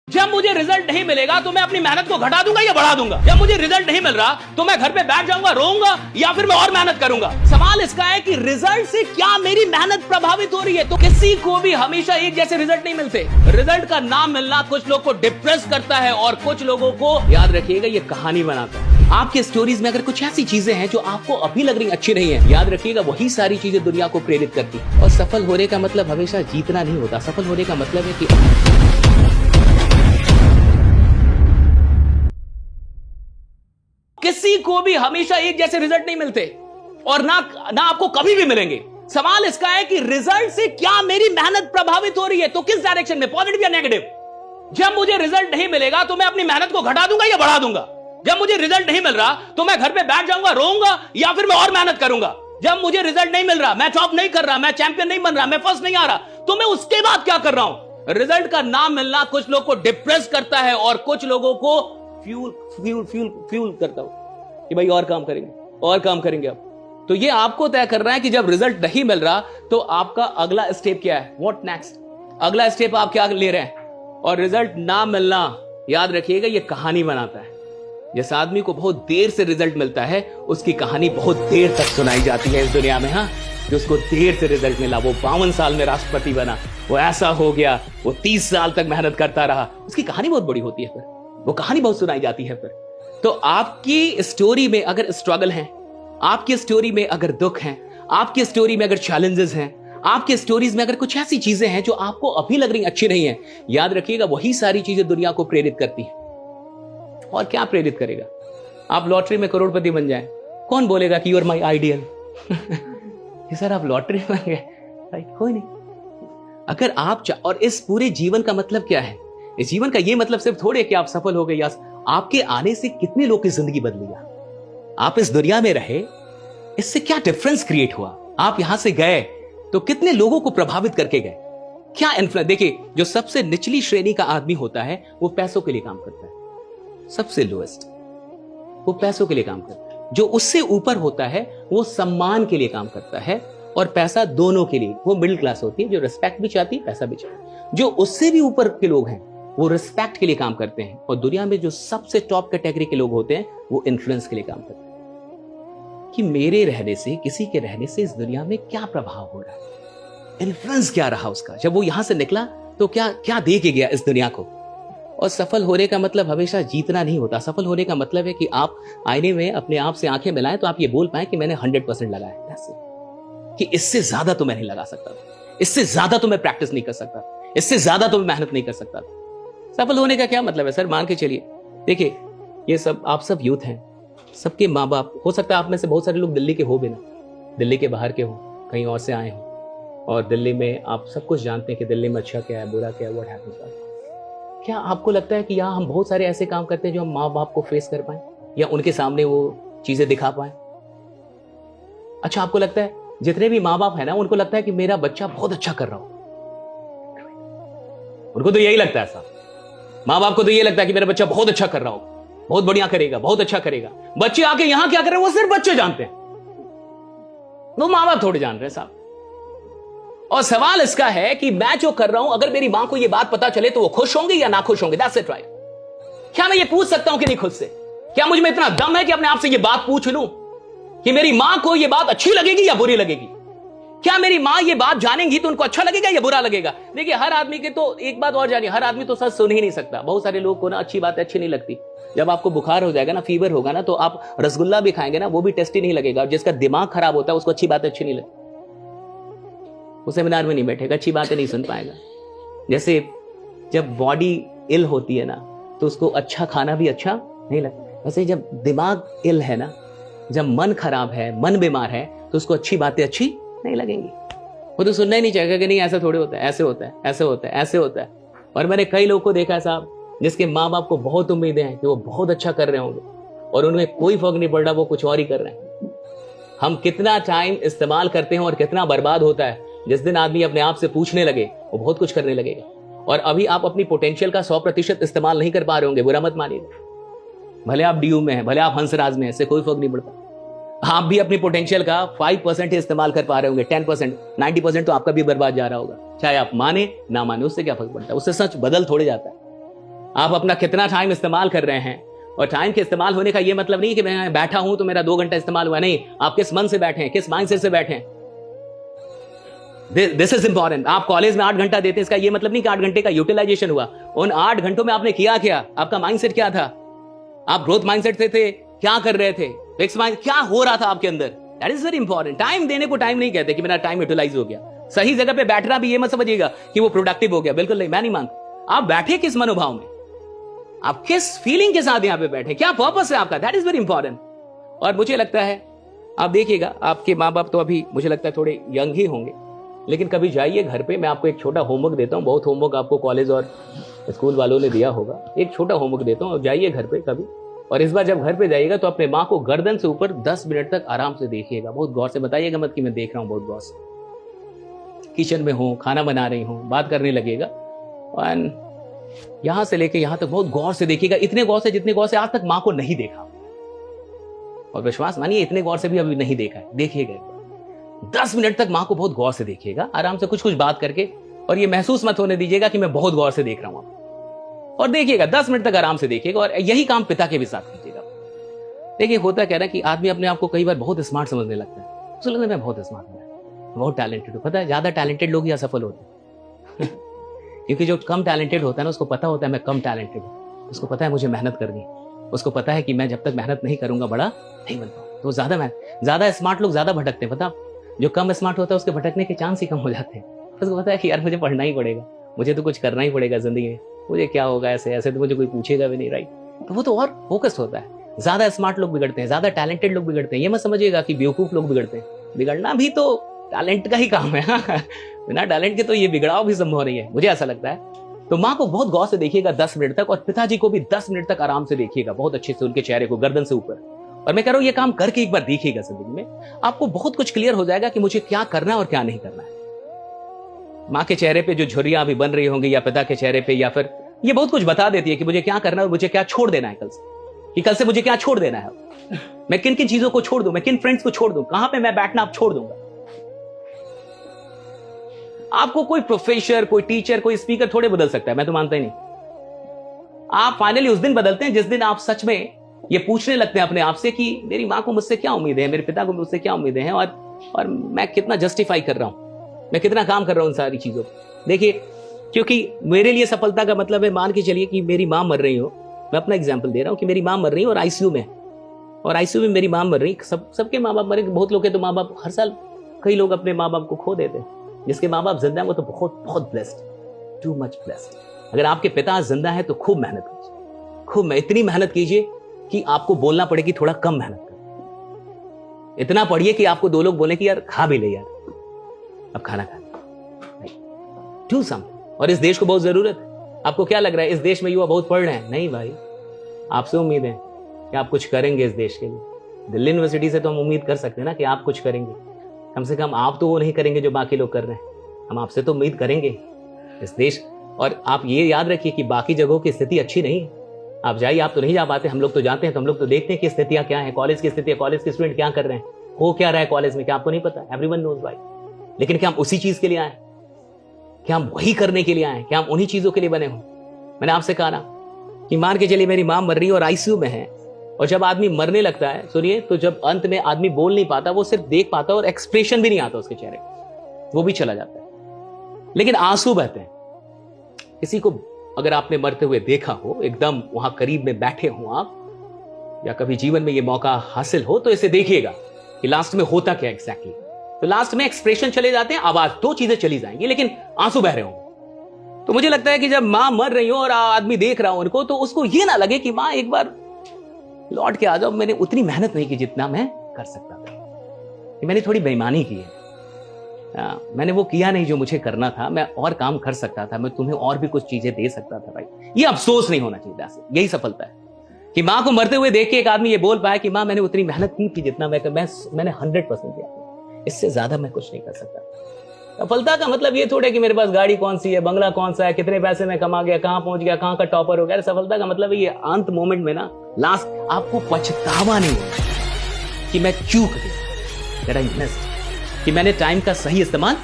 जब मुझे रिजल्ट नहीं मिलेगा तो मैं अपनी मेहनत को घटा दूंगा या बढ़ा दूंगा। जब मुझे रिजल्ट नहीं मिल रहा तो मैं घर पे बैठ जाऊंगा, रोऊंगा, या फिर मैं और मेहनत करूंगा। सवाल इसका है कि रिजल्ट से क्या मेरी मेहनत प्रभावित हो रही है। तो किसी को भी हमेशा एक जैसे रिजल्ट नहीं मिलते। रिजल्ट का ना मिलना कुछ लोग को डिप्रेस करता है और कुछ लोगों को, याद रखिएगा, ये कहानी बनाता है। आपके स्टोरीज में अगर कुछ ऐसी चीजें हैं जो आपको अभी लग रही अच्छी नहीं है, याद रखिएगा वही सारी चीजें दुनिया को प्रेरित करती है। और सफल होने का मतलब हमेशा जीतना नहीं होता। सफल होने का मतलब है कि किसी को भी हमेशा एक जैसे रिजल्ट नहीं मिलते और ना आपको कभी भी मिलेंगे। सवाल इसका है कि रिजल्ट से क्या मेरी मेहनत प्रभावित हो रही है। तो किस डायरेक्शन में, पॉजिटिव या नेगेटिव। जब मुझे रिजल्ट नहीं मिलेगा तो मैं अपनी मेहनत को घटा दूंगा या बढ़ा दूंगा। जब मुझे रिजल्ट नहीं मिल रहा तो मैं घर पे बैठ जाऊंगा, रोऊंगा, या फिर मैं और मेहनत करूंगा। जब मुझे रिजल्ट नहीं मिल रहा, मैं टॉप नहीं कर रहा, मैं चैंपियन नहीं बन रहा, मैं फर्स्ट नहीं आ रहा, तो मैं उसके बाद क्या कर रहा हूं। रिजल्ट का ना मिलना कुछ लोग को डिप्रेस करता है और कुछ लोगों को फ्यूल करता हूं कि भाई और काम करेंगे अब। तो ये आपको तय करना है कि जब रिजल्ट नहीं मिल रहा तो आपका अगला स्टेप क्या है, व्हाट नेक्स्ट। अगला स्टेप आप क्या ले रहे हैं। और रिजल्ट ना मिलना, याद रखिएगा, ये कहानी बनाता है। जिस आदमी को बहुत देर से रिजल्ट मिलता है उसकी कहानी बहुत देर तक सुनाई जाती है इस दुनिया में। हाँ, जो उसको देर से रिजल्ट मिला, वो 52 साल में राष्ट्रपति बना, वो ऐसा हो गया, वो 30 साल तक मेहनत करता रहा, उसकी कहानी बहुत बड़ी होती है, फिर वो कहानी बहुत सुनाई जाती है। फिर तो आपकी स्टोरी में अगर स्ट्रगल है, आपकी स्टोरी में अगर दुख है, आपकी स्टोरी में अगर चैलेंजेस हैं, आपके स्टोरीज में अगर कुछ ऐसी चीजें हैं जो आपको अभी लग रही अच्छी नहीं है, याद रखिएगा वही सारी चीजें दुनिया को प्रेरित करती हैं। और क्या प्रेरित करेगा। आप लॉटरी में करोड़पति बन जाएं, कौन बोलेगा कि you are my ideal. Sir आप लॉटरी बन गए, कोई नहीं। अगर आप और इस पूरे जीवन का मतलब क्या है, इस जीवन का ये मतलब सिर्फ थोड़े कि आप सफल हो गए, या आपके आने से कितने लोग की जिंदगी बदली। आप इस दुनिया में रहे, इससे क्या डिफरेंस क्रिएट हुआ। आप यहां से गए तो कितने लोगों को प्रभावित करके गए, क्या इन्फ्लुएंस। देखिए, जो सबसे निचली श्रेणी का आदमी होता है वो पैसों के लिए काम करता है। सबसे लोएस्ट वो पैसों के लिए काम करता है। जो उससे ऊपर होता है वो सम्मान के लिए काम करता है और पैसा दोनों के लिए। वो मिडिल क्लास होती है जो रिस्पेक्ट भी चाहती है, पैसा भी चाहती है। जो उससे भी ऊपर के लोग हैं वो रिस्पेक्ट के लिए काम करते हैं। और दुनिया में जो सबसे टॉप कैटेगरी के लोग होते हैं वो इन्फ्लुएंस के लिए काम करते हैं कि मेरे रहने से, किसी के रहने से इस दुनिया में क्या प्रभाव हो रहा है, इन्फ्लुएंस क्या रहा उसका। जब वो यहां से निकला तो क्या क्या दे के गया इस दुनिया को। और सफल होने का मतलब हमेशा जीतना नहीं होता। सफल होने का मतलब है कि आप आईने में अपने आप से आंखें मिलाएं तो आप ये बोल पाए कि मैंने 100% लगाया, कि इससे ज्यादा तो मैं नहीं लगा सकता, इससे ज्यादा तो मैं प्रैक्टिस नहीं कर सकता, इससे ज्यादा तो मैं मेहनत नहीं कर सकता। सफल होने का क्या मतलब है सर, मान के चलिए, देखिए ये सब आप सब यूथ हैं, सबके माँ बाप, हो सकता है आप में से बहुत सारे लोग दिल्ली के हो भी ना, दिल्ली के बाहर के हो, कहीं और से आए हो, और दिल्ली में आप सब कुछ जानते हैं कि दिल्ली में अच्छा क्या है, बुरा क्या है, व्हाट हैपेंस। क्या आपको लगता है कि यहाँ हम बहुत सारे ऐसे काम करते हैं जो हम माँ बाप को फेस कर पाए या उनके सामने वो चीजें दिखा पाए। अच्छा, आपको लगता है जितने भी माँ बाप है ना, उनको लगता है कि मेरा बच्चा बहुत अच्छा कर रहा हो, उनको तो यही लगता है साहब। माँ बाप को तो ये लगता है कि मेरा बच्चा बहुत अच्छा कर रहा हो, बहुत बढ़िया करेगा, बहुत अच्छा करेगा। बच्चे आके यहां क्या कर रहे हैं वो सिर्फ बच्चे जानते हैं, वो माँ बाप थोड़े जान रहे हैं साहब। और सवाल इसका है कि मैं जो कर रहा हूं, अगर मेरी मां को यह बात पता चले तो वो खुश होंगे या ना खुश होंगे। That's it, right. क्या मैं ये पूछ सकता हूं कि नहीं खुद से? क्या मुझ में इतना दम है कि अपने आप से ये बात पूछ लूं कि मेरी मां को यह बात अच्छी लगेगी या बुरी लगेगी? क्या मेरी मां ये बात जानेंगी तो उनको अच्छा लगेगा या बुरा लगेगा? देखिए, हर आदमी के तो एक बात और जानिए, हर आदमी तो सच सुन ही नहीं सकता। बहुत सारे लोग को ना अच्छी बात अच्छी नहीं लगती। जब आपको बुखार हो जाएगा ना, फीवर होगा ना, तो आप रसगुल्ला भी खाएंगे ना, वो भी टेस्टी नहीं लगेगा। और जिसका दिमाग खराब होता है उसको अच्छी बात अच्छी नहीं लगती, वो सेमिनार में नहीं बैठेगा, अच्छी बातें नहीं सुन पाएगा। जैसे जब बॉडी इल होती है ना तो उसको अच्छा खाना भी अच्छा नहीं लगता, वैसे जब दिमाग इल है ना, जब मन खराब है, मन बीमार है, तो उसको अच्छी बातें अच्छी नहीं लगेंगी। वो तो सुनना ही नहीं चाहेगा कि नहीं ऐसा थोड़े होता है, ऐसे होता है, ऐसे होता है, ऐसे होता है। और मैंने कई लोगों को देखा है साहब, जिसके माँ बाप को बहुत उम्मीदें हैं कि वो बहुत अच्छा कर रहे होंगे और उन्हें कोई फर्क नहीं पड़ रहा, वो कुछ और ही कर रहे हैं। हम कितना टाइम इस्तेमाल करते हैं और कितना बर्बाद होता है। जिस दिन आदमी अपने आप से पूछने लगे वो बहुत कुछ करने लगेगा। और अभी आप अपनी पोटेंशियल का 100% इस्तेमाल नहीं कर पा रहे होंगे, बुरा मत मानिएगा। भले आप डीयू में हैं, भले आप हंसराज में हैं, इससे कोई फर्क नहीं पड़ता। आप भी अपनी पोटेंशियल का 5% ही इस्तेमाल कर पा रहे होंगे, 10%, 90% तो आपका भी बर्बाद जा रहा होगा। चाहे आप माने ना माने, उससे क्या फर्क पड़ता है, उससे सच बदल थोड़े जाता है। आप अपना कितना टाइम इस्तेमाल कर रहे हैं। और टाइम के इस्तेमाल होने का ये मतलब नहीं कि मैं बैठा हूं तो मेरा 2 घंटा इस्तेमाल हुआ, नहीं, आप किस मन से बैठे हैं, किस माइंडसेट से बैठे हैं। This is important. आप कॉलेज में 8 घंटा देते हैं, इसका ये मतलब नहीं कि 8 घंटे का यूटिलाइजेशन हुआ। उन 8 घंटों में आपने किया क्या, आपका माइंडसेट क्या था, आप ग्रोथ माइंडसेट से थे, क्या कर रहे थे, फिक्स माइंड क्या हो रहा था आपके अंदर। That is very important. Time देने को टाइम नहीं कहते कि मेरा टाइम यूटिलाइज हो गया। सही जगह पे बैठना भी ये मत समझिएगा कि वो प्रोडक्टिव हो गया, बिल्कुल नहीं, मैं नहीं मानता। आप बैठे किस मनोभाव में, आप किस फीलिंग के साथ यहां पे बैठे, क्या पर्पस है आपका, दैट इज वेरी इंपॉर्टेंट। और मुझे लगता है आप देखिएगा, आपके माँ बाप तो अभी मुझे लगता है थोड़े यंग ही होंगे, लेकिन कभी जाइए घर पे, मैं आपको एक छोटा होमवर्क देता हूँ। बहुत होमवर्क आपको कॉलेज और स्कूल वालों ने दिया होगा, एक छोटा होमवर्क देता हूँ। जाइए घर पे कभी, और इस बार जब घर पे जाइएगा तो अपने माँ को गर्दन से ऊपर 10 मिनट तक आराम से देखिएगा, बहुत गौर से, बताइएगा मत कि मैं देख रहा हूँ, बहुत गौर से। किचन में हूँ, खाना बना रही हूँ, बात करने लगेगा, और यहां से लेके यहां तक बहुत गौर से देखिएगा, इतने गौर से जितने गौर से आज तक माँ को नहीं देखा। और विश्वास मानिए इतने गौर से भी अभी नहीं देखा है, देखिएगा एक बार 10 मिनट तक माँ को बहुत गौर से देखिएगा, आराम से कुछ कुछ बात करके। और ये महसूस मत होने दीजिएगा कि मैं बहुत गौर से देख रहा हूं, और देखिएगा 10 मिनट तक आराम से देखिएगा। और यही काम पिता के भी साथ कीजिएगा। देखिए होता क्या है कि आदमी अपने आप को कई बार बहुत स्मार्ट समझने लगता है, उसे लगता है मैं बहुत स्मार्ट हूं, बहुत टैलेंटेड हूं। पता है ज्यादा टैलेंटेड लोग ही असफल होते हैं क्योंकि जो कम टैलेंटेड होता है ना, उसको पता होता है मैं कम टैलेंटेड हूं, उसको पता है मुझे मेहनत करनी है, उसको पता है कि मैं जब तक मेहनत नहीं करूंगा बड़ा नहीं बन पाऊंगा। तो ज्यादा स्मार्ट लोग ज्यादा भटकते हैं। पता, जो कम स्मार्ट होता है उसके भटकने के चांस ही कम हो जाते हैं। उसको पता है कि यार मुझे पढ़ना ही पड़ेगा, मुझे तो कुछ करना ही पड़ेगा जिंदगी में, मुझे क्या होगा, ऐसे ऐसे तो मुझे कोई पूछेगा भी नहीं, राइट। तो वो तो और फोकस्ड होता है। ज्यादा स्मार्ट लोग बिगड़ते हैं, ज्यादा टैलेंटेड लोग बिगड़ते हैं। ये मत समझिएगा कि बेवकूफ लोग बिगड़ते हैं, बिगड़ना भी तो टैलेंट का ही काम है। बिना टैलेंट के तो ये बिगड़ाव भी संभव नहीं है, मुझे ऐसा लगता है। तो माँ को बहुत गौर से देखिएगा 10 मिनट तक, और पिताजी को भी 10 मिनट तक आराम से देखिएगा, बहुत अच्छे से उनके चेहरे को गर्दन से ऊपर। और मैं कह रहा हूं ये काम करके एक बार देखिएगा जिंदगी में, आपको बहुत कुछ क्लियर हो जाएगा कि मुझे क्या करना है और क्या नहीं करना है। माँ के चेहरे पे जो झुर्रियां अभी बन रही होंगी, या पिता के चेहरे पे, या फिर ये बहुत कुछ बता देती है कि मुझे क्या करना है और मुझे क्या छोड़ देना है कल से, कि कल से मुझे क्या छोड़ देना है, मैं किन किन चीजों को छोड़ दूं, मैं किन फ्रेंड्स को छोड़ दूं, कहां पे मैं बैठना अब छोड़ दूंगा। आपको कोई प्रोफेसर, कोई टीचर, कोई स्पीकर थोड़े बदल सकता है, मैं तो मानता ही नहीं। आप फाइनली उस दिन बदलते हैं जिस दिन आप सच में ये पूछने लगते हैं अपने आप से कि मेरी माँ को मुझसे क्या उम्मीदें हैं, मेरे पिता को मुझसे क्या उम्मीदें हैं, और मैं कितना जस्टिफाई कर रहा हूं, मैं कितना काम कर रहा हूं उन सारी चीजों को। देखिए, क्योंकि मेरे लिए सफलता का मतलब है, मान के चलिए कि मेरी माँ मर रही हो, मैं अपना एग्जाम्पल दे रहा हूं कि मेरी माँ मर रही हो और आईसीयू में, और आईसीयू में मेरी माँ मर रही, सबके माँ बाप मरे, बहुत लोग के तो माँ बाप हर साल कई लोग अपने माँ बाप को खो देते हैं। जिसके माँ बाप जिंदा है वो तो बहुत बहुत ब्लेस्ड, टू मच ब्लेस्ड। अगर आपके पिता जिंदा है तो खूब मेहनत कीजिए, खूब इतनी मेहनत कीजिए कि आपको बोलना पड़े कि थोड़ा कम मेहनत कर। इतना पढ़िए कि आपको 2 लोग बोले कि यार खा भी ले यार, अब खाना खा, डू समथिंग। और इस देश को बहुत जरूरत है। आपको क्या लग रहा है इस देश में युवा बहुत पढ़ रहे हैं? नहीं भाई, आपसे उम्मीद है कि आप कुछ करेंगे इस देश के लिए। दिल्ली यूनिवर्सिटी से तो हम उम्मीद कर सकते हैं ना कि आप कुछ करेंगे, कम से कम आप तो वो नहीं करेंगे जो बाकी लोग कर रहे हैं। हम आपसे तो उम्मीद करेंगे इस देश। और आप ये याद रखिए कि बाकी जगहों की स्थिति अच्छी नहीं है। आप जाइए, आप तो नहीं जा पाते, हम लोग तो जाते हैं, तो हम लोग तो देखते हैं कि स्थितियां क्या है, कॉलेज की स्थिति, कॉलेज के स्टूडेंट क्या कर रहे हैं, हो क्या रहा है कॉलेज में, क्या आपको नहीं पता? एवरीवन नोज भाई। लेकिन क्या हम उसी चीज के लिए आए? क्या हम वही करने के लिए आए? क्या हम उन्हीं चीजों के लिए बने हों? मैंने आपसे कहा ना कि मान के चलिए मेरी मां मर रही है और आईसीयू में है, और जब आदमी मरने लगता है, सुनिए, तो जब अंत में आदमी बोल नहीं पाता, वो सिर्फ देख पाता और एक्सप्रेशन भी नहीं आता उसके चेहरे, वो भी चला जाता है, लेकिन आंसू बहते हैं। किसी को अगर आपने मरते हुए देखा हो, एकदम वहां करीब में बैठे हो आप, या कभी जीवन में ये मौका हासिल हो, तो इसे देखिएगा कि लास्ट में होता क्या एग्जैक्टली। तो लास्ट में एक्सप्रेशन चले जाते हैं, आवाज, 2 चीजें चली जाएंगी, लेकिन आंसू बह रहे होंगे। तो मुझे लगता है कि जब मां मर रही हो और आदमी देख रहा हो उनको, तो उसको ये ना लगे कि मां एक बार लौट के आ जाओ, मैंने उतनी मेहनत नहीं की जितना मैं कर सकता था, मैंने थोड़ी बेईमानी की है, मैंने वो किया नहीं जो मुझे करना था, मैं और काम कर सकता था, मैं तुम्हें और भी कुछ चीजें दे सकता था। भाई ये अफसोस नहीं होना चाहिए। यही सफलता है कि मां को मरते हुए देख के एक आदमी ये बोल पाया कि मां मैंने उतनी मेहनत की थी जितना मैंने 100% किया, इससे ज्यादा मैं कुछ नहीं कर सकता। सफलता का मतलब ये थोड़े कि मेरे पास गाड़ी कौन सी है, बंगला कौन सा है, कितने पैसे में कमा गया, कहां पहुंच गया, कहां का टॉपर हो गया। सफलता का मतलब ये अंत मोमेंट में ना, लास्ट आपको पछतावा नहीं होगा कि मैं चूक गया, कि मैंने टाइम का सही इस्तेमाल